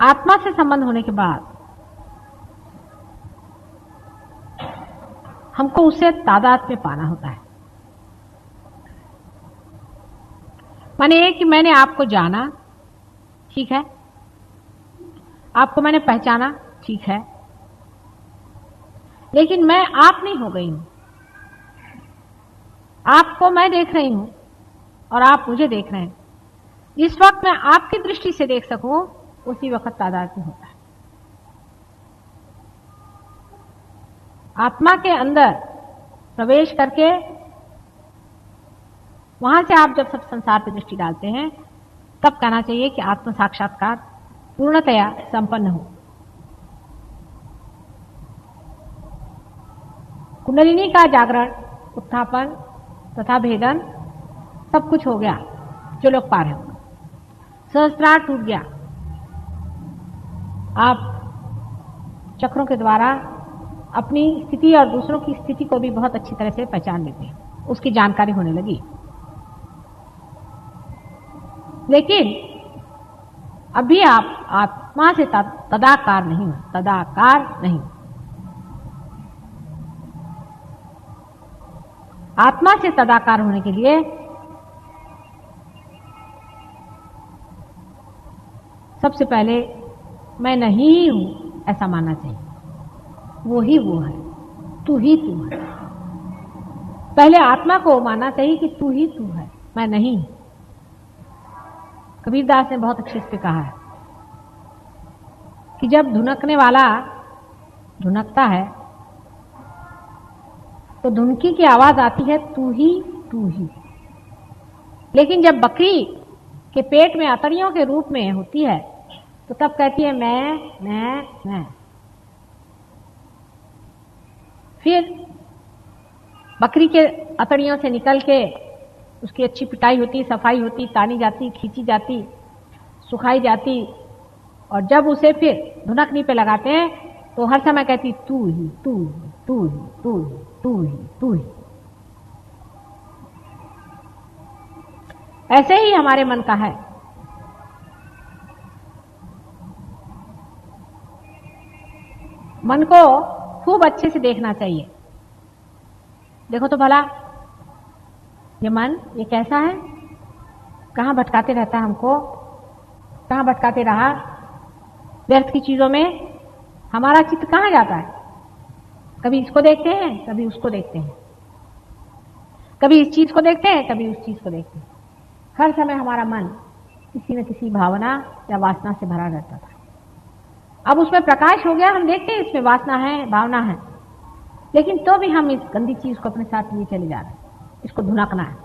आत्मा से संबंध होने के बाद हमको उससे तादाद में पाना होता है। माने ये कि मैंने आपको जाना, ठीक है, आपको मैंने पहचाना, ठीक है, लेकिन मैं आप नहीं हो गई हूं। आपको मैं देख रही हूं और आप मुझे देख रहे हैं। जिस वक्त मैं आपकी दृष्टि से देख सकूं उसी वक्त तादाद में होता है। आत्मा के अंदर प्रवेश करके वहां से आप जब सब संसार पर दृष्टि डालते हैं तब कहना चाहिए कि आत्म साक्षात्कार पूर्णतया संपन्न हो। कुंडलिनी का जागरण, उत्थापन तथा भेदन सब कुछ हो गया जो लोग पा रहे हो। सहस्त्रार टूट गया। आप चक्रों के द्वारा अपनी स्थिति और दूसरों की स्थिति को भी बहुत अच्छी तरह से पहचान लेते हैं, उसकी जानकारी होने लगी। लेकिन अभी आप आत्मा से तदाकार नहीं हो, तदाकार नहीं। आत्मा से तदाकार होने के लिए सबसे पहले मैं नहीं हूं ऐसा मानना चाहिए। वो ही वो है, तू ही तू है। पहले आत्मा को मानना चाहिए कि तू ही तू है, मैं नहीं। कबीरदास ने बहुत अच्छे से कहा है कि जब धुनकने वाला धुनकता है तो धुनकी की आवाज आती है तू ही तू ही। लेकिन जब बकरी के पेट में अतड़ियों के रूप में होती है तो तब कहती है मैं। फिर बकरी के अतड़ियों से निकल के उसकी अच्छी पिटाई होती, सफाई होती, तानी जाती, खींची जाती, सुखाई जाती, और जब उसे फिर धुनकनी पे लगाते हैं तो हर समय कहती तू ही तू ही तू ही तू ही तू ही तू ही। ऐसे ही हमारे मन का है। मन को खूब अच्छे से देखना चाहिए। देखो तो भला ये मन ये कैसा है, कहां भटकाते रहता है हमको, कहां भटकाते रहा व्यर्थ की चीजों में। हमारा चित्त कहां जाता है? कभी इसको देखते हैं, कभी उसको देखते हैं, कभी इस चीज को देखते हैं, कभी उस चीज को देखते हैं। हर समय हमारा मन किसी न किसी भावना या वासना से भरा रहता था। अब उसमें प्रकाश हो गया, हम देखते हैं इसमें वासना है, भावना है, लेकिन तो भी हम इस गंदी चीज को अपने साथ लिए चले जा रहे हैं। इसको धुनकना है,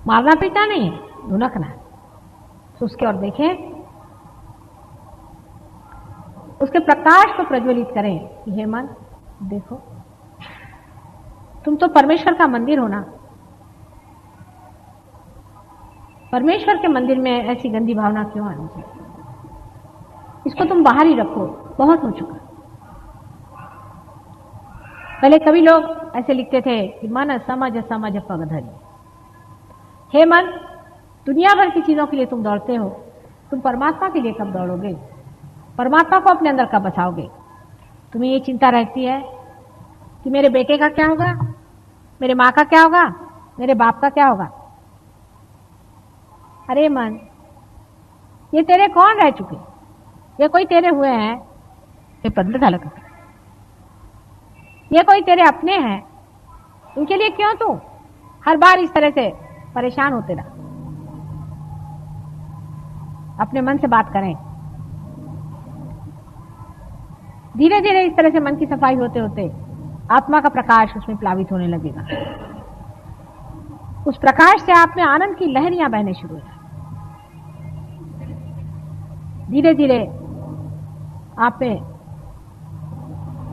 मारना पीटना नहीं है, धुनकना है। तो उसके और देखें, उसके प्रकाश को प्रज्वलित करें कि हे मन देखो, तुम तो परमेश्वर का मंदिर हो ना। परमेश्वर के मंदिर में ऐसी गंदी भावना क्यों आनी चाहिए? इसको तुम बाहर ही रखो, बहुत हो चुका। पहले कभी लोग ऐसे लिखते थे कि मन समझ समझ पग धरी। हे मन, दुनिया भर की चीजों के लिए तुम दौड़ते हो, तुम परमात्मा के लिए कब दौड़ोगे? परमात्मा को अपने अंदर कब बसाओगे? तुम्हें ये चिंता रहती है कि मेरे बेटे का क्या होगा, मेरे माँ का क्या होगा, मेरे बाप का क्या होगा। अरे मन, ये तेरे कौन रह चुके? ये कोई तेरे हुए हैं? ये पंडित अलग, ये कोई तेरे अपने हैं? इनके लिए क्यों तू हर बार इस तरह से परेशान होते रहा? अपने मन से बात करें। धीरे धीरे इस तरह से मन की सफाई होते होते आत्मा का प्रकाश उसमें प्लावित होने लगेगा। उस प्रकाश से आप में आनंद की लहरियां बहने शुरू हो जाए। धीरे धीरे आप में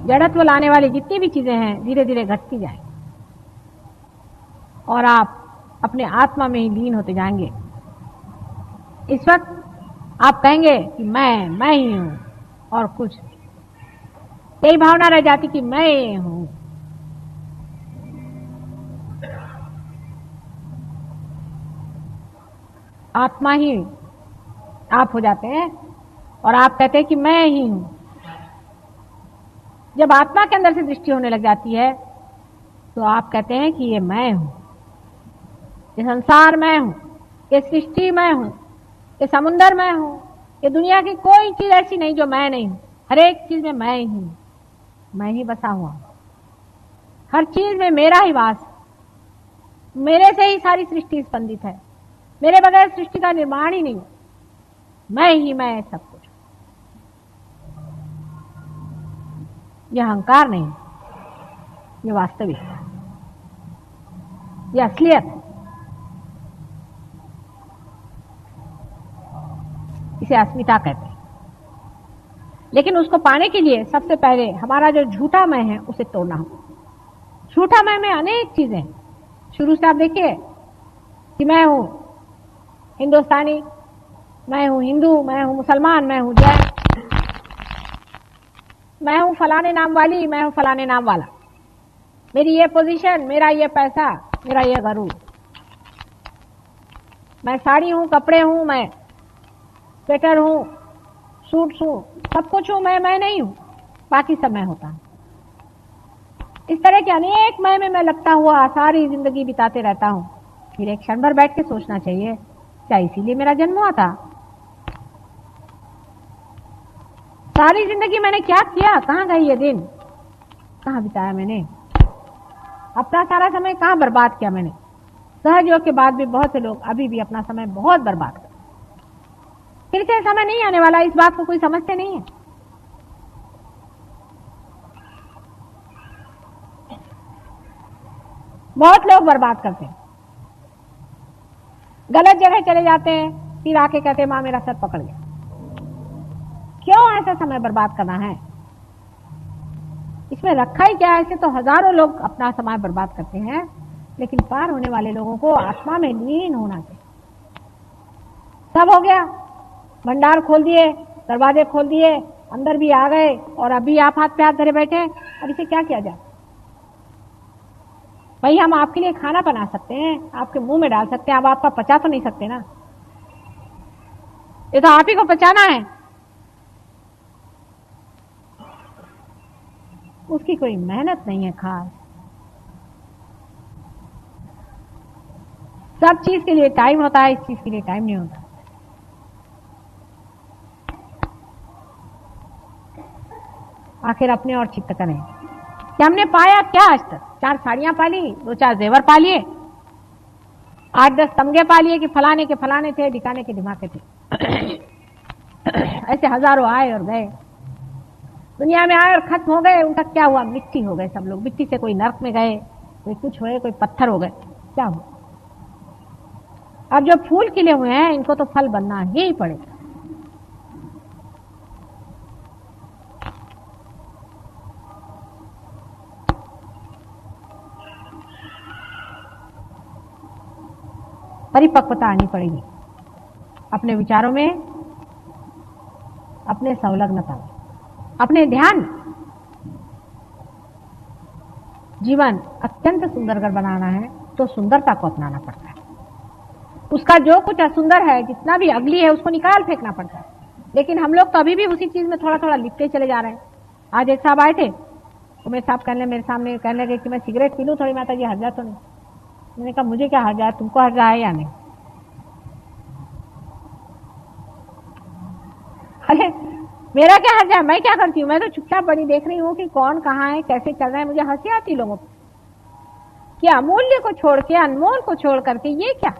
जड़त्व लाने वाली जितनी भी चीजें हैं धीरे धीरे घटती जाए और आप अपने आत्मा में ही लीन होते जाएंगे। इस वक्त आप कहेंगे कि मैं ही हूं और कुछ नहीं। यही भावना रह जाती कि मैं हूं। आत्मा ही आप हो जाते हैं और आप कहते हैं कि मैं ही हूं। जब आत्मा के अंदर से दृष्टि होने लग जाती है तो आप कहते हैं कि ये मैं हूं, ये संसार मैं हूं, ये सृष्टि मैं हूं, ये समुंदर मैं हूं, ये दुनिया की कोई चीज ऐसी नहीं जो मैं नहीं हूं। हर एक चीज में मैं ही हूं, मैं ही बसा हुआ हूं। हर चीज में मेरा ही वास, मेरे से ही सारी सृष्टि स्पंदित है। मेरे बगैर सृष्टि का निर्माण ही नहीं। मैं ही मैं सब कुछ। यह अहंकार नहीं, यह वास्तविकता, यह असलियत। इसे अस्मिता कहते हैं। लेकिन उसको पाने के लिए सबसे पहले हमारा जो झूठा मैं है उसे तोड़ना होगा। झूठा मैं में अनेक चीजें हैं। शुरू से आप देखिए कि मैं हूं हिंदुस्तानी, मैं हूं हिंदू, मैं हूं मुसलमान, मैं हूं जैन, मैं हूं फलाने नाम वाली, मैं हूं फलाने नाम वाला, मेरी ये पोजीशन, मेरा ये पैसा, मेरा ये गरूर, मैं साड़ी हूं, कपड़े हूं, मैं स्वेटर हूं, सूट हूं, सब कुछ हूं, मैं नहीं हूं, बाकी सब मैं होता हूं। इस तरह के अनेक मैं में लगता हुआ सारी जिंदगी बिताते रहता हूं। फिर एक क्षण भर बैठ के सोचना चाहिए, क्या इसीलिए मेरा जन्म हुआ था? सारी जिंदगी मैंने क्या किया? कहां गई ये दिन? कहां बिताया मैंने? अपना सारा समय कहां बर्बाद किया मैंने? सहज योग के बाद भी बहुत से लोग अभी भी अपना समय बहुत बर्बाद करते। फिर से समय नहीं आने वाला, इस बात को कोई समझते नहीं है। बहुत लोग बर्बाद करते हैं, गलत जगह चले जाते हैं, फिर आके कहते हैं मां मेरा सर पकड़ गया। क्यों ऐसा समय बर्बाद करना है? इसमें रखा ही क्या है? ऐसे तो हजारों लोग अपना समय बर्बाद करते हैं, लेकिन पार होने वाले लोगों को आत्मा में लीन होना चाहिए। सब हो गया, भंडार खोल दिए, दरवाजे खोल दिए, अंदर भी आ गए, और अभी आप हाथ पे हाथ धरे बैठे। अब इसे क्या किया जाए? भाई हम आपके लिए खाना बना सकते हैं, आपके मुंह में डाल सकते हैं, अब आपका पचा तो नहीं सकते ना। ये तो आप ही को पचाना है, उसकी कोई मेहनत नहीं है खास। सब चीज के लिए टाइम होता है, इस चीज के लिए टाइम नहीं होता। आखिर अपने और चित्त करें कि हमने पाया क्या आज तक? 4 साड़ियां पाली, 2-4 जेवर पा लिए, 8-10 तमगे पा लिए कि फलाने के फलाने थे, ढिकाने के ढिमाके थे। ऐसे हजारों आए और गए, दुनिया में आए और खत्म हो गए। उनका क्या हुआ? मिट्टी हो गए सब लोग। मिट्टी से कोई नर्क में गए, कोई कुछ हुए, कोई पत्थर हो गए। क्या हुआ? अब जो फूल खिले हुए हैं इनको तो फल बनना ही पड़ेगा। परिपक्वता आनी पड़ेगी अपने विचारों में, अपने संलग्नता में, अपने ध्यान में। जीवन अत्यंत सुंदर अगर बनाना है तो सुंदरता को अपनाना पड़ता है। उसका जो कुछ असुंदर है, जितना भी अगली है, उसको निकाल फेंकना पड़ता है। लेकिन हम लोग तो अभी भी उसी चीज में थोड़ा थोड़ा लिपटे चले जा रहे हैं। आज एक साहब आए थे, वो मेरे साहब कहने मेरे सामने कहने लगे कि मैं सिगरेट पी लूं थोड़ी, माता जी हर्जा तो नहीं? मैंने कहा मुझे क्या हर्जा है, तुमको हर्जा है या नहीं? अरे मेरा क्या हर्जा है, मैं क्या करती हूँ? मैं तो चुपचाप बड़ी देख रही हूँ कि कौन कहाँ है, कैसे चल रहा है। मुझे हंसी आती लोगों को कि अमूल्य को छोड़ के, अनमोल को छोड़ करके ये क्या।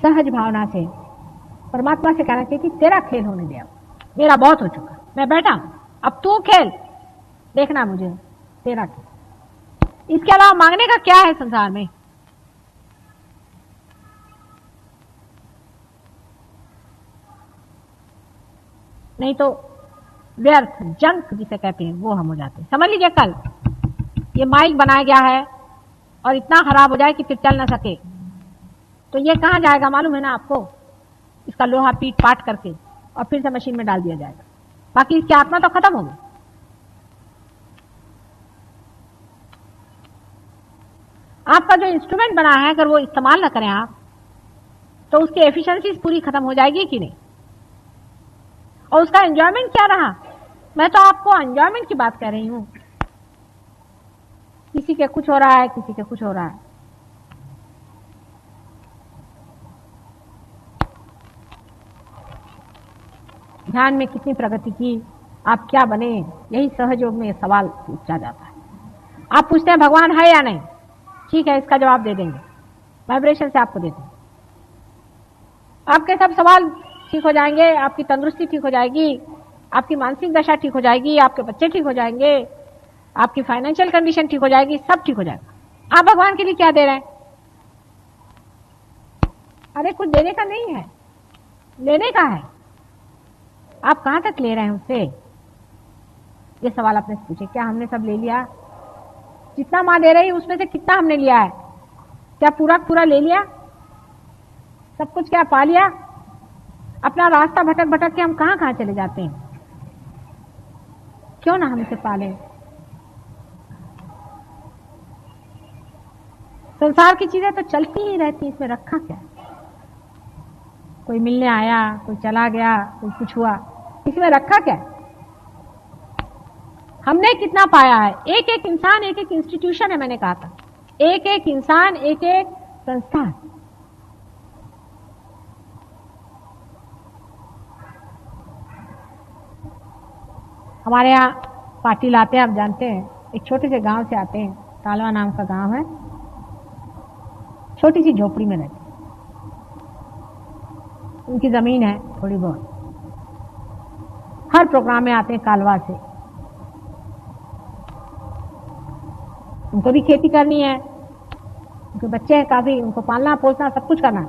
सहज भावना से परमात्मा से कहना चाहिए कि तेरा खेल होने दे, अब मेरा बहुत हो चुका, मैं बैठा हूं, अब तू खेल, देखना मुझे तेरा खेल। इसके अलावा मांगने का क्या है संसार में? नहीं तो व्यर्थ जंक जिसे कहते हैं वो हम हो जाते हैं। समझ लीजिए कल ये माइक बनाया गया है और इतना खराब हो जाए कि फिर चल ना सके, तो ये कहां जाएगा मालूम है ना आपको? इसका लोहा पीट पाट करके और फिर से मशीन में डाल दिया जाएगा, बाकी इसकी आत्मा तो खत्म हो गई। आपका जो इंस्ट्रूमेंट बना है अगर वो इस्तेमाल ना करें आप, तो उसकी एफिशिएंसी पूरी खत्म हो जाएगी कि नहीं। और उसका एंजॉयमेंट क्या रहा, मैं तो आपको एंजॉयमेंट की बात कह रही हूं। किसी के कुछ हो रहा है, किसी के कुछ हो रहा है। ध्यान में कितनी प्रगति की, आप क्या बने, यही सहयोग में सवाल पूछा जाता है। आप पूछते हैं भगवान है या नहीं, ठीक है, इसका जवाब दे देंगे, वाइब्रेशन से आपको देते हैं। आपके सब सवाल ठीक हो जाएंगे, आपकी तंदुरुस्ती ठीक हो जाएगी, आपकी मानसिक दशा ठीक हो जाएगी, आपके बच्चे ठीक हो जाएंगे, आपकी फाइनेंशियल कंडीशन ठीक हो जाएगी, सब ठीक हो जाएगा। आप भगवान के लिए क्या दे रहे हैं? अरे कुछ देने का नहीं है, लेने का है। आप कहां तक ले रहे हैं उससे, ये सवाल आपने पूछे। क्या हमने सब ले लिया? जितना माँ दे रही है उसमें से कितना हमने लिया है? क्या पूरा पूरा ले लिया? सब कुछ क्या पा लिया? अपना रास्ता भटक भटक के हम कहां कहां चले जाते हैं। क्यों ना हम इसे पालें। संसार की चीजें तो चलती ही रहती, इसमें रखा क्या? कोई मिलने आया, कोई चला गया, कोई कुछ हुआ, इसमें रखा क्या? हमने कितना पाया है? एक एक इंसान एक एक इंस्टीट्यूशन है, मैंने कहा था, एक एक इंसान एक एक संस्थान। हमारे यहाँ पाटिल आते हैं, आप जानते हैं, एक छोटे से गांव से आते हैं, तालवा नाम का गांव है, छोटी सी झोपड़ी में रहते, उनकी जमीन है थोड़ी बहुत। हर प्रोग्राम में आते हैं कालवा से, उनको भी खेती करनी है, उनके बच्चे हैं काफी, उनको पालना पोसना सब कुछ करना है।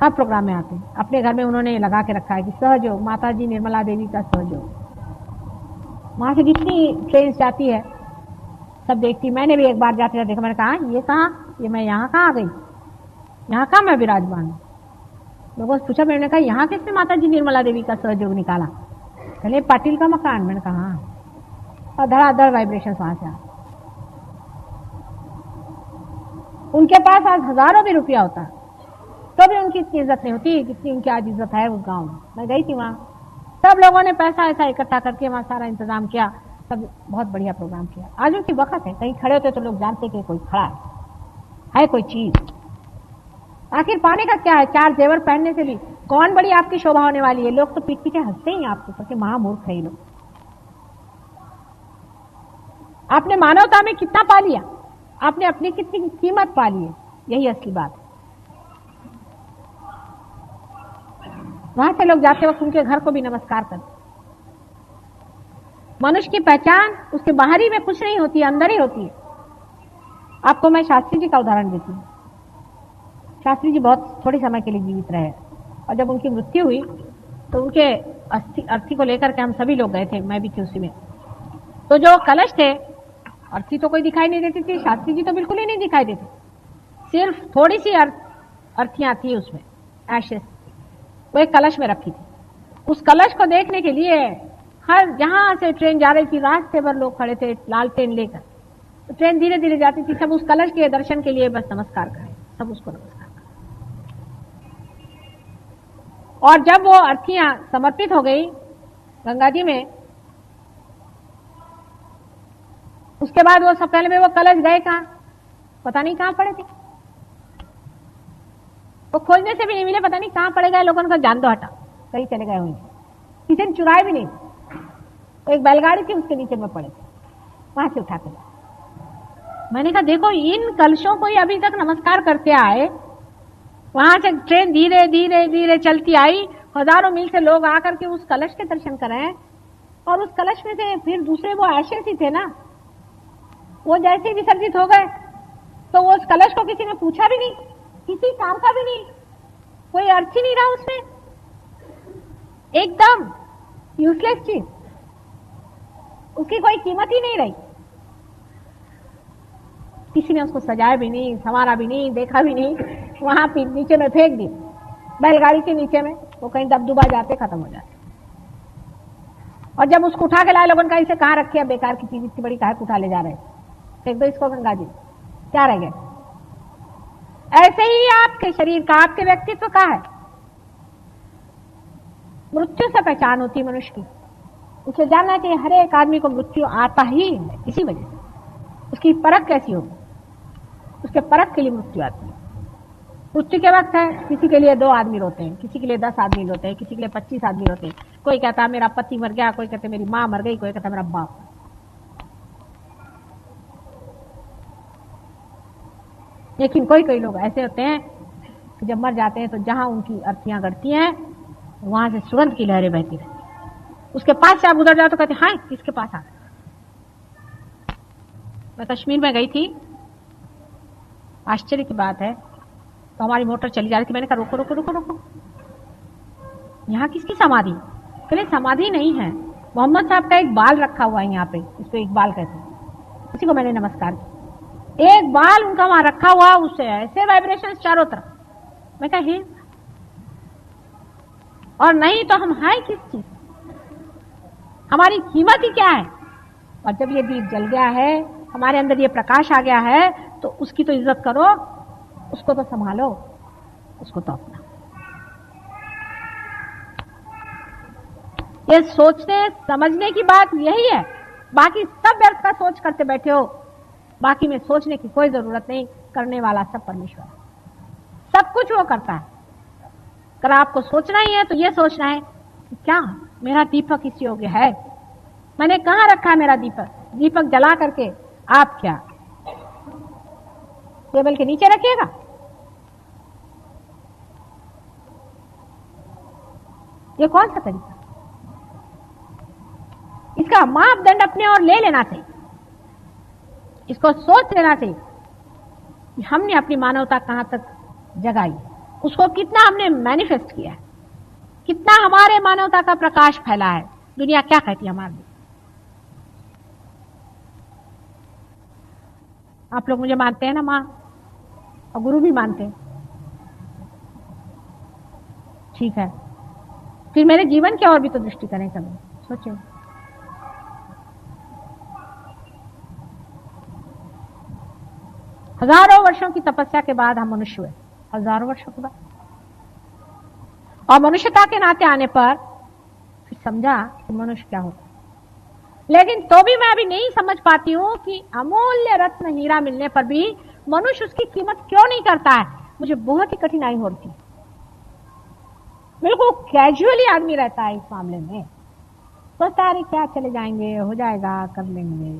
हर प्रोग्राम में आते हैं। अपने घर में उन्होंने लगा के रखा है कि सहयोग, माता जी निर्मला देवी का सहयोग। वहां से जितनी ट्रेन जाती है सब देखती। मैंने भी एक बार जाते देखा, मैंने कहा ये कहाँ, ये मैं यहाँ कहाँ आ गई, यहाँ कहाँ मैं विराजमान हूँ। लोगों से पूछा, मैंने कहा यहाँ किसने माता जी निर्मला देवी का सहयोग निकाला? चले पाटिल का मकान। मैंने कहा हाँ। और धड़ाधड़ वाइब्रेशन वहां से। उनके पास आज हजारों भी रुपया होता है तो भी उनकी इतनी इज्जत नहीं होती जितनी उनकी आज इज्जत है उस गांव में। मैं गई थी वहां, सब लोगों ने पैसा ऐसा इकट्ठा करके वहां सारा इंतजाम किया, सब बहुत बढ़िया प्रोग्राम किया। आज उनकी वक्त है, कहीं खड़े होते तो लोग जानते कि कोई खड़ा है कोई चीज। आखिर पाने का क्या है? चार जेवर पहनने से भी कौन बड़ी आपकी शोभा होने वाली है? लोग तो पीट पीछे हंसते ही आपके ऊपर कि महामूर्ख है ये लोग। आपने मानवता में कितना पा लिया, आपने अपनी कितनी कीमत पा ली है, यही असली बात है। वहां से लोग जाते वक्त उनके घर को भी नमस्कार करते। मनुष्य की पहचान उसके बाहरी में कुछ नहीं होती है, अंदर ही होती है। आपको मैं शास्त्री जी का उदाहरण देती हूँ। शास्त्री जी बहुत थोड़े समय के लिए जीवित रहे और जब उनकी मृत्यु हुई तो उनके अर्थी को लेकर के हम सभी लोग गए थे, मैं भी थी उसी में। तो जो कलश थे, अर्थी तो कोई दिखाई नहीं देती थी, शास्त्री जी तो बिल्कुल ही नहीं दिखाई देते, सिर्फ थोड़ी सी अर्थियां थी उसमें, एशेस, वो एक कलश में रखी थी। उस कलश को देखने के लिए हर जहां से ट्रेन जा रही थी रास्ते भर लोग खड़े थे लालटेन लेकर। तो ट्रेन धीरे धीरे जाती थी, सब उस कलश के दर्शन के लिए बस नमस्कार करें, सब उसको नमस्कार करें। और जब वो अर्थियां समर्पित हो गई गंगा जी में, उसके बाद वो सब पहले में वो कलश गए कहां, पता नहीं कहां पड़े थे। वो खोजने से भी नहीं मिले, पता नहीं कहां पड़े गए। लोगों ने जान दो हटा, कहीं चले गए होंगे, किसी ने चुराए भी नहीं। तो एक बैलगाड़ी थी उसके नीचे में पड़े थे, वहां से उठा के। मैंने कहा देखो इन कलशों को ही अभी तक नमस्कार करते आए, वहां से ट्रेन धीरे धीरे धीरे चलती आई, हजारों मील से लोग आकर के उस कलश के दर्शन करें। और उस कलश में से फिर दूसरे वो ऐसे ही थे ना, वो जैसे ही विसर्जित हो गए तो वो उस कलश को किसी ने पूछा भी नहीं, किसी काम का भी नहीं, कोई अर्थ ही नहीं रहा उसमें, एकदम यूजलेस चीज, उसकी कोई कीमत ही नहीं रही। किसी ने उसको सजाया भी नहीं, संवारा भी नहीं, देखा भी नहीं, वहां नीचे में फेंक दी, बैलगाड़ी के नीचे में, वो कहीं दबदुबा जाते खत्म हो जाते। और जब उसको उठा के लाए लोगों ने कहा इसे कहां रखे, बेकार की चीज इतनी बड़ी काहे उठा ले जा रहे, फेंक दो इसको गंगा जी, क्या रह गए। ऐसे ही आपके शरीर का, आपके व्यक्तित्व का है। मृत्यु से पहचान होती है मनुष्य की। उसे जानना चाहिए हर एक आदमी को मृत्यु आता ही है, इसी वजह से। उसकी परख कैसी होगी? उसके परख के लिए मृत्यु आती है। मृत्यु के वक्त है, किसी के लिए 2 आदमी रोते हैं, किसी के लिए 10 आदमी रोते हैं, किसी के लिए 25 आदमी रोते हैं। कोई कहता है मेरा पति मर गया, कोई कहता है मेरी मां मर गई, कोई कहता है मेरा बाप। लेकिन कोई कोई लोग ऐसे होते हैं कि जब मर जाते हैं तो जहां उनकी अर्थियां गड़ती हैं वहां से सुगंध की लहरें बहती रहती हैं। उसके पास से आप उधर जाओ तो कहते हाय किसके पास आ गए। मैं कश्मीर में गई थी, आश्चर्य की बात है, तो हमारी मोटर चली जा रही थी। मैंने कहा रोको रोको रोको रोको, यहाँ किसकी समाधि? कहले समाधि नहीं है, मोहम्मद साहब का एक बाल रखा हुआ है यहाँ पे, इसको एक बाल कहते हैं। उसी को मैंने नमस्कार किया। एक बाल उनका वहां रखा हुआ, उससे ऐसे वाइब्रेशन चारों तरफ। मैं कहा हे, और नहीं तो हम हैं किस चीज? हमारी कीमत ही क्या है? और जब ये दीप जल गया है, हमारे अंदर ये प्रकाश आ गया है, तो उसकी तो इज्जत करो, उसको तो संभालो, उसको तो अपना। ये सोचने समझने की बात यही है। बाकी सब व्यर्थ का सोच करते बैठे हो, बाकी में सोचने की कोई जरूरत नहीं। करने वाला सब परमेश्वर है, सब कुछ वो करता है। अगर आपको सोचना ही है तो ये सोचना है कि क्या मेरा दीपक इस योग्य है? मैंने कहां रखा है मेरा दीपक? दीपक जला करके आप क्या टेबल के नीचे रखिएगा? ये कौन सा तरीका? इसका मापदंड अपने और ले लेना चाहिए। इसको सोच लेना चाहिए कि हमने अपनी मानवता कहां तक जगाई, उसको कितना हमने मैनिफेस्ट किया है, कितना हमारे मानवता का प्रकाश फैला है। दुनिया क्या कहती है हमारे लिए? आप लोग मुझे मानते हैं ना मां, और गुरु भी मानते हैं, ठीक है, फिर मेरे जीवन की और भी तो दृष्टि करें कभी, सोचें। हजारों वर्षों की तपस्या के बाद हम मनुष्य हुए, हजारों वर्षों के बाद, और मनुष्यता के नाते आने पर फिर समझा कि मनुष्य क्या होता है। लेकिन तो भी मैं अभी नहीं समझ पाती हूं कि अमूल्य रत्न हीरा मिलने पर भी मनुष्य उसकी कीमत क्यों नहीं करता है। मुझे बहुत ही कठिनाई होती है। बिल्कुल कैजुअली आदमी रहता है इस मामले में, सोचता है क्या चले जाएंगे, हो जाएगा, कर लेंगे।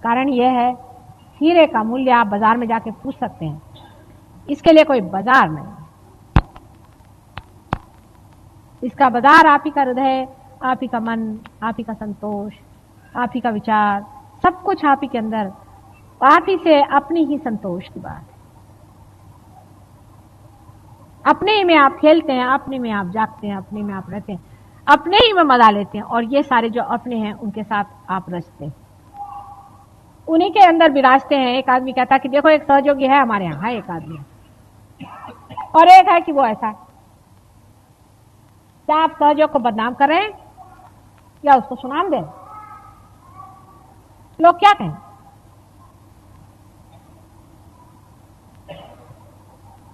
कारण यह है, हीरे का मूल्य आप बाजार में जाके पूछ सकते हैं, इसके लिए कोई बाजार नहीं। इसका बाजार आप ही का हृदय, आप ही का मन, आप ही का संतोष, आप ही का विचार, सब कुछ आप ही के अंदर, आप ही से अपनी ही संतोष की बात है। अपने ही में आप खेलते हैं, अपने में आप जागते हैं, अपने में आप रहते हैं, अपने ही में मजा लेते हैं, और ये सारे जो अपने हैं उनके साथ आप रचते हैं, उन्हीं के अंदर विराजते हैं। एक आदमी कहता कि देखो एक सहयोगी है हमारे यहाँ, है एक आदमी, और एक है कि वो ऐसा है। क्या आप सहयोग को बदनाम कर रहे हैं या उसको सुनाम दें? लोग क्या कहें?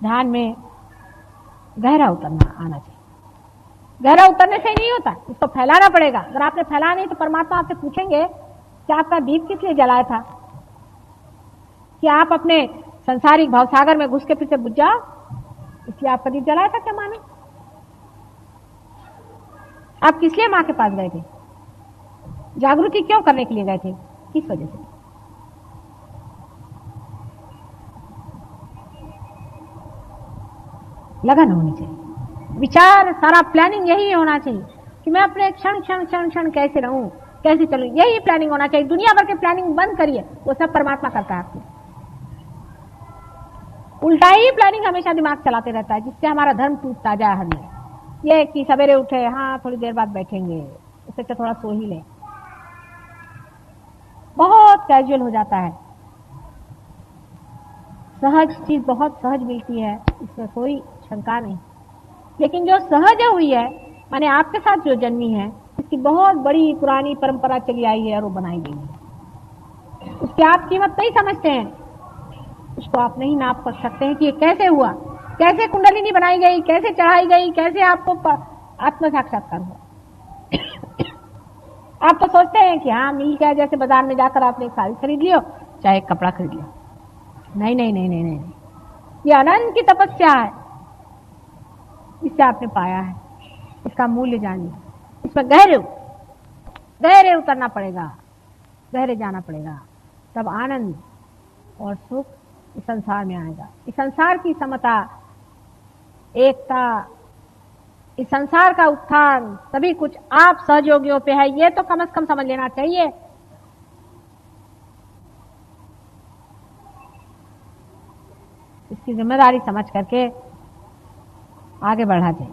ध्यान में गहरा उतरना आना चाहिए। गहरा उतरने से नहीं होता, इसको फैलाना पड़ेगा। अगर आपने फैलाया नहीं तो परमात्मा आपसे पूछेंगे कि आपका दीप किस लिए जलाया था? कि आप अपने संसारिक भावसागर में घुस के फिर से बुझ जाओ, इसलिए आपका दीप जलाया था क्या माने? आप किस लिए मां के पास गए थे? जागृति क्यों करने के लिए गए थे? किस वजह से? लगन होनी चाहिए, विचार, सारा प्लानिंग यही होना चाहिए कि मैं अपने क्षण क्षण क्षण क्षण कैसे रहूं, कैसे चलूं, यही प्लानिंग होना चाहिए। दुनिया भर के प्लानिंग बंद करिए, वो सब परमात्मा करता है आपको। उल्टा ही प्लानिंग हमेशा दिमाग चलाते रहता है, जिससे हमारा धर्म टूटता जाए। हर में ये कि सवेरे उठे, हाँ थोड़ी देर बाद बैठेंगे, उससे तो थोड़ा सो ही ले, बहुत कैजुअल हो जाता है। सहज चीज बहुत सहज मिलती है, इसमें कोई शंका नहीं। लेकिन जो सहज हुई है, माने आपके साथ जो जन्मी है, इसकी बहुत बड़ी पुरानी परंपरा चली आई है और वो बनाई गई है। कि आप कीमत नहीं समझते हैं, उसको आप नहीं नाप सकते हैं कि ये कैसे हुआ, कैसे कुंडलिनी बनाई गई, कैसे चढ़ाई गई, कैसे आपको आत्म साक्षात्कार हुआ। आप तो सोचते हैं कि हाँ मिल गया, जैसे बाजार में जाकर आपने एक साड़ी खरीद लियो, चाहे एक कपड़ा खरीद लियो। नहीं नहीं नहीं नहीं नहीं, ये अनंत की तपस्या है, इससे आपने पाया है, इसका मूल्य जानिए, इसमें गहरे उतरना पड़ेगा, गहरे जाना पड़ेगा, तब आनंद और सुख इस संसार में आएगा। इस संसार की समता, एकता, इस संसार का उत्थान सभी कुछ आप सहयोगियों पे है, ये तो कम से कम समझ लेना चाहिए। इसकी जिम्मेदारी समझ करके आगे बढ़ा जाए।